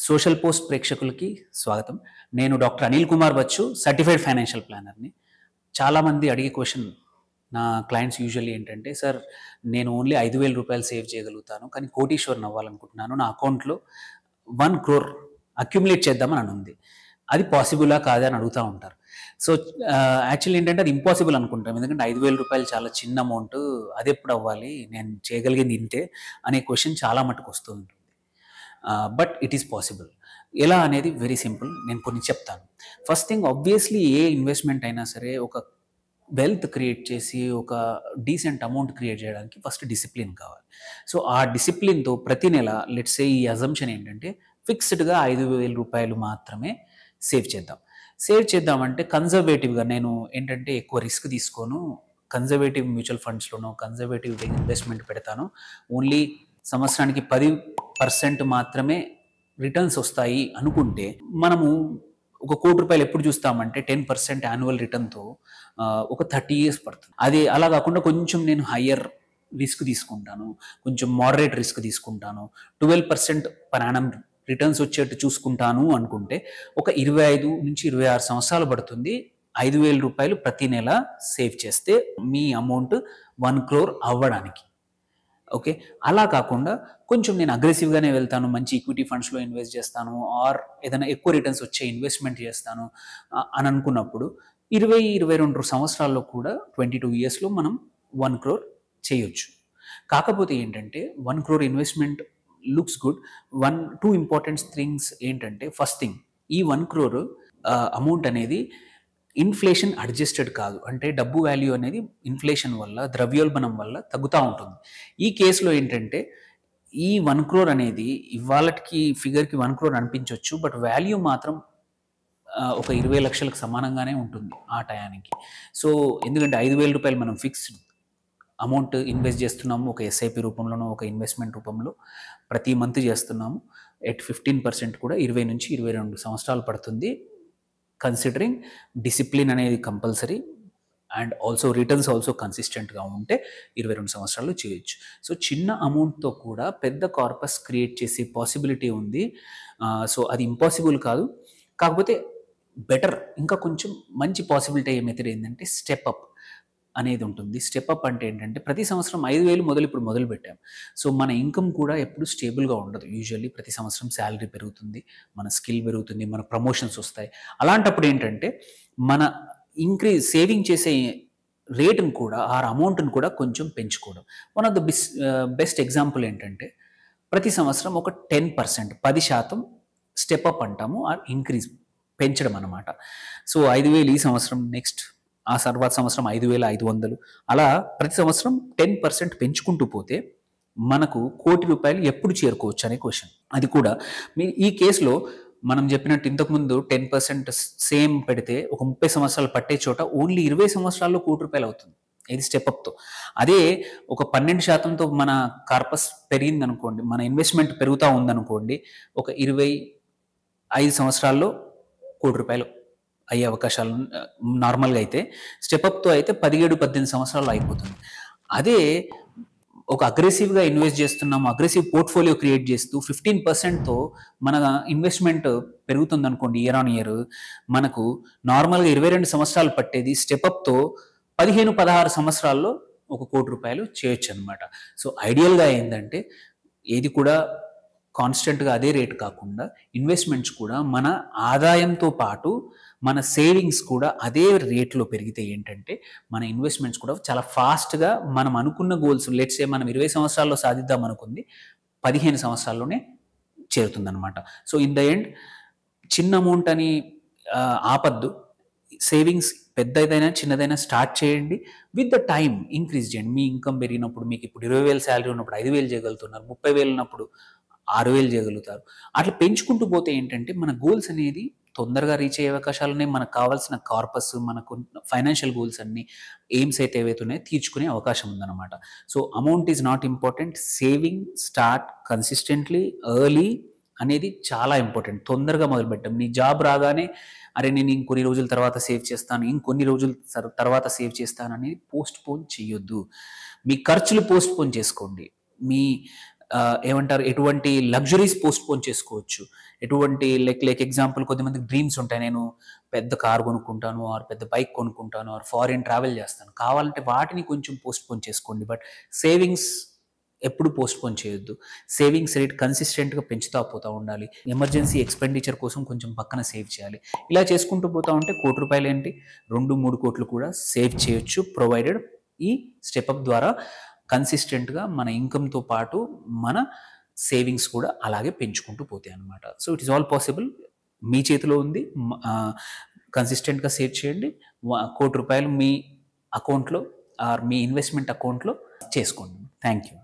Social post ప్రేక్షకులకి స్వాగతం. నేను doctor Anil Kumar Bachu, certified financial ప్లానర్‌ని. చాలామంది అడిగే క్వెషన్ నా క్లయింట్స్ యూజువల్లీ ఏంటంటే, "సార్ నేను ఓన్లీ రూ. 5,000 సేవ్ చేయగలుగుతాను. కానీ కోటీశ్వరుని అవ్వాలనుకుంటున్నాను. నా అకౌంట్‌లో 1,00,00,000 అక్యుములేట్ చేద్దామని ఉంది. అది పాసిబులా కాదా?" అని అడుగుతా ఉంటారు. సో, యాక్చువల్లీ ఏంటంటే అది ఇంపాసిబుల్ అనుకుంటాం. ఎందుకంటే రూ. 5,000 చాలా చిన్న అమౌంటు. అదెప్పుడు అవ్వాలి? నేను చేయగలిగింది ఇంతే అనే క్వెషన్ చాలా మటుకు వస్తూ ఉంటుంది. But it is possible. ఎలా అనేది వెరీ సింపుల్. నేను కొన్ని చెప్తాను. ఫస్ట్ థింగ్ ఆబ్వియస్లీ ఏ ఇన్వెస్ట్‌మెంట్ అయినా సరే ఒక వెల్త్ క్రియేట్ చేసి ఒక డీసెంట్ అమౌంట్ క్రియేట్ చేయడానికి ఫస్ట్ డిసిప్లిన్ కావాలి. సో, ఆ డిసిప్లిన్‌తో ప్రతి నెల లెట్స్ సే ఈ అజంప్షన్ ఏంటంటే ఫిక్స్‌డ్‌గా రూ. 5,000 మాత్రమే సేవ్ చేద్దాం. సేవ్ చేద్దామంటే కన్జర్వేటివ్‌గా నేను ఏంటంటే ఎక్కువ రిస్క్ తీసుకోను. కన్జర్వేటివ్ మ్యూచువల్ ఫండ్స్‌లోనో, కన్జర్వేటివ్ ఇన్వెస్ట్‌మెంట్ పెడతాను. ఓన్లీ సంవత్సరానికి 10% మాత్రమే రిటర్న్స్ వస్తాయి అనుకుంటే, మనము ఒక రూ. 1,00,00,000 ఎప్పుడు చూస్తామంటే 10% యాన్యువల్ రిటర్న్‌తో ఒక 30 ఇయర్స్ పడుతుంది. అది అలా కాకుండా కొంచెం నేను హయ్యర్ రిస్క్ తీసుకుంటాను. కొంచెం మోడరేట్ రిస్క్ తీసుకుంటాను. 12% పర్ యానమ్ రిటర్న్స్ వచ్చేట్టు చూసుకుంటాను అనుకుంటే, ఒక 25-26 సంవత్సరాలు పడుతుంది. రూ. 5,000 ప్రతి నెల సేవ్ చేస్తే మీ అమౌంట్ 1,00,00,000 అవ్వడానికి. ఓకే. అలా కాకుండా కొంచెం నేను అగ్రెసివ్‌గానే వెళ్తాను. మంచి ఈక్విటీ ఫండ్స్‌లో ఇన్వెస్ట్ చేస్తాను. ఆర్ ఏదైనా ఎక్కువ రిటర్న్స్ వచ్చే ఇన్వెస్ట్‌మెంట్ చేస్తాను అని అనుకున్నప్పుడు 22 సంవత్సరాల్లో కూడా 22 ఇయర్స్‌లో మనం 1,00,00,000 చేయొచ్చు. కాకపోతే ఏంటంటే 1,00,00,000 investment looks good. 2 important things ఏంటంటే ఫస్ట్ థింగ్ ఈ 1,00,00,000 అమౌంట్ అనేది ఇన్‌ఫ్లేషన్ అడ్జస్టెడ్ కాదు. అంటే డబ్బు వాల్యూ అనేది ఇన్‌ఫ్లేషన్ వల్ల, ద్రవ్యోల్బణం వల్ల తగ్గుతా ఉంటుంది. ఈ కేస్‌లో ఏంటంటే ఈ 1,00,00,000 అనేది ఇవాళటికి ఫిగర్‌కి 1,00,00,000 అనిపించొచ్చు. బట్ వాల్యూ మాత్రం ఒక 20,00,000కి సమానంగానే ఉంటుంది ఆ టయానికి. సో, ఎందుకంటే రూ. 5,000 మనం ఫిక్స్డ్ అమౌంట్ ఇన్వెస్ట్ చేస్తున్నాము. ఒక ఎస్ఐపి రూపంలోనో, ఒక ఇన్వెస్ట్‌మెంట్ రూపంలో ప్రతి మంత్ చేస్తున్నాము. ఎట్ 15% కూడా 20-22 సంవత్సరాలు పడుతుంది. కన్సిడరింగ్ డిసిప్లిన్ అనేది కంపల్సరీ అండ్ రిటర్న్స్ కన్సిస్టెంట్‌గా ఉంటే 22 సంవత్సరాలు చేయొచ్చు. సో, చిన్న అమౌంట్‌తో కూడా పెద్ద కార్పస్ క్రియేట్ చేసే పాసిబిలిటీ ఉంది. సో, అది ఇంపాసిబుల్ కాదు. కాకపోతే బెటర్ ఇంకా కొంచెం మంచి పాసిబిలిటీ అయ్యే మెథడ్ ఏంటంటే స్టెప్ అప్ అనేది ఉంటుంది. స్టెప్ అప్ అంటే ఏంటంటే ప్రతి సంవత్సరం 5,000 ఇప్పుడు మొదలుపెట్టాం. సో, మన ఇన్‌కమ్ కూడా ఎప్పుడు స్టేబుల్‌గా ఉండదు. యూజువల్లీ ప్రతి సంవత్సరం సాలరీ పెరుగుతుంది, మన స్కిల్ పెరుగుతుంది, మన ప్రమోషన్స్ వస్తాయి. అలాంటప్పుడు ఏంటంటే మన సేవింగ్ చేసే రేట్‌ని కూడా అమౌంట్‌ని కూడా కొంచెం పెంచుకోవడం. One of the best example ఏంటంటే ప్రతి సంవత్సరం ఒక 10% స్టెప్ అప్ అంటాము. ఇంక్రీజ్ పెంచడం అన్నమాట. సో, 5,000 ఈ సంవత్సరం, నెక్స్ట్ ఆ తర్వాత సంవత్సరం 5,500 అలా ప్రతి సంవత్సరం 10% పెంచుకుంటూ పోతే మనకు రూ. 1,00,00,000 ఎప్పుడు చేరుకోవచ్చు అనే క్వెషన్. అది కూడా ఈ కేస్‌లో మనం చెప్పినట్టు ఇంతకుముందు 10% సేమ్ పెడితే ఒక 30 సంవత్సరాలు పట్టే చోట ఓన్లీ 20 సంవత్సరాల్లో రూ. 1,00,00,000 అవుతుంది. ఇది స్టెప్ అప్‌తో. అదే ఒక 12%తో మన కార్పస్ పెరిగిందనుకోండి, మన ఇన్వెస్ట్‌మెంట్ పెరుగుతా ఉందనుకోండి, ఒక 25 సంవత్సరాల్లో రూ. 1,00,00,000 అయ్యే అవకాశాలు నార్మల్‌గా అయితే. స్టెప్ అప్‌తో అయితే 17-18 సంవత్సరాల్లో అయిపోతుంది. అదే ఒక అగ్రెసివ్‌గా ఇన్వెస్ట్ చేస్తున్నాము. అగ్రెసివ్ పోర్ట్‌ఫోలియో క్రియేట్ చేస్తూ 15%తో మన ఇన్వెస్ట్‌మెంట్ పెరుగుతుందనుకోండి ఇయర్ ఆన్ ఇయర్. మనకు నార్మల్‌గా 22 సంవత్సరాలు పట్టేది స్టెప్ అప్‌తో 15-16 సంవత్సరాల్లో ఒక రూ. 1,00,00,000 చేయొచ్చనమాట. సో, ఐడియల్‌గా ఏందంటే ఏది కూడా కాన్స్టెంట్‌గా అదే రేట్ కాకుండా ఇన్వెస్ట్‌మెంట్స్ కూడా మన ఆదాయంతో పాటు మన సేవింగ్స్ కూడా అదే రేట్‌లో పెరిగితే ఏంటంటే మన ఇన్వెస్ట్‌మెంట్స్ కూడా చాలా ఫాస్ట్‌గా మనం అనుకున్న గోల్స్ లెట్స్ సే మనం 20 సంవత్సరాల్లో సాధిద్దాం అనుకుంది 15 సంవత్సరాల్లోనే చేరుతుందనమాట. సో, ఇన్ ద ఎండ్ చిన్న అమౌంట్ అని ఆపొద్దు. సేవింగ్స్ పెద్దదైనా, చిన్నదైనా స్టార్ట్ చేయండి. విత్ ద టైమ్ ఇంక్రీజ్ చేయండి. మీ ఇన్‌కమ్ పెరిగినప్పుడు మీకు ఇప్పుడు 20,000 సాలరీ ఉన్నప్పుడు 5,000 చేయగలుగుతున్నారు. 30,000 ఉన్నప్పుడు 6,000 చేయగలుగుతారు. అట్లా పెంచుకుంటూ పోతే ఏంటంటే మన గోల్స్ అనేది తొందరగా రీచ్ అయ్యే అవకాశాలున్నాయి. మనకు కావాల్సిన కార్పస్, మనకు ఫైనాన్షియల్ గోల్స్ అన్నీ ఎయిమ్స్ అయితే ఏవైతే ఉన్నాయో తీర్చుకునే అవకాశం ఉందన్నమాట. So, amount is not important. Saving start consistently early అనేది చాలా ఇంపార్టెంట్. తొందరగా మొదలుపెట్టం. మీ జాబ్ రాగానే అరే! నేను ఇంకొన్ని రోజుల తర్వాత సేవ్ చేస్తాను. ఇంకొన్ని రోజుల తర్వాత సేవ్ చేస్తానని పోస్ట్‌పోన్ చేయొద్దు. మీ ఖర్చులు పోస్ట్‌పోన్ చేసుకోండి. మీ ఏమంటారు, ఎటువంటి లగ్జరీస్ పోస్ట్‌పోన్ చేసుకోవచ్చు. ఎటువంటి లైక్ ఎగ్జాంపుల్ కొద్దిమందికి డ్రీమ్స్ ఉంటాయి. నేను పెద్ద కార్ కొనుక్కుంటాను, ఆర్ పెద్ద బైక్ కొనుక్కుంటాను, ఆర్ ఫారిన్ ట్రావెల్ చేస్తాను. కావాలంటే వాటిని కొంచెం పోస్ట్‌పోన్ చేసుకోండి. బట్ సేవింగ్స్ ఎప్పుడు పోస్ట్‌పోన్ చేయొద్దు. సేవింగ్స్ రేట్ కన్సిస్టెంట్‌గా పెంచుతా పోతా ఉండాలి. ఎమర్జెన్సీ ఎక్స్‌పెండిచర్ కోసం కొంచెం పక్కన సేవ్ చేయాలి. ఇలా చేసుకుంటూ పోతా ఉంటే రూ. 1,00,00,000 2, 3 కోట్లు కూడా సేవ్ చేయొచ్చు. ప్రొవైడెడ్ ఈ స్టెప్ అప్ ద్వారా కన్సిస్టెంట్‌గా మన ఇన్‌కమ్‌తో పాటు మన సేవింగ్స్ కూడా అలాగే పెంచుకుంటూ పోతాయన్నమాట. So, it is all possible. మీ చేతిలో ఉంది. కన్సిస్టెంట్‌గా సేవ్ చేయండి. రూ. 1,00,00,000 మీ అకౌంట్‌లో ఆర్ మీ ఇన్వెస్ట్‌మెంట్ అకౌంట్‌లో చేసుకోండి. Thank you.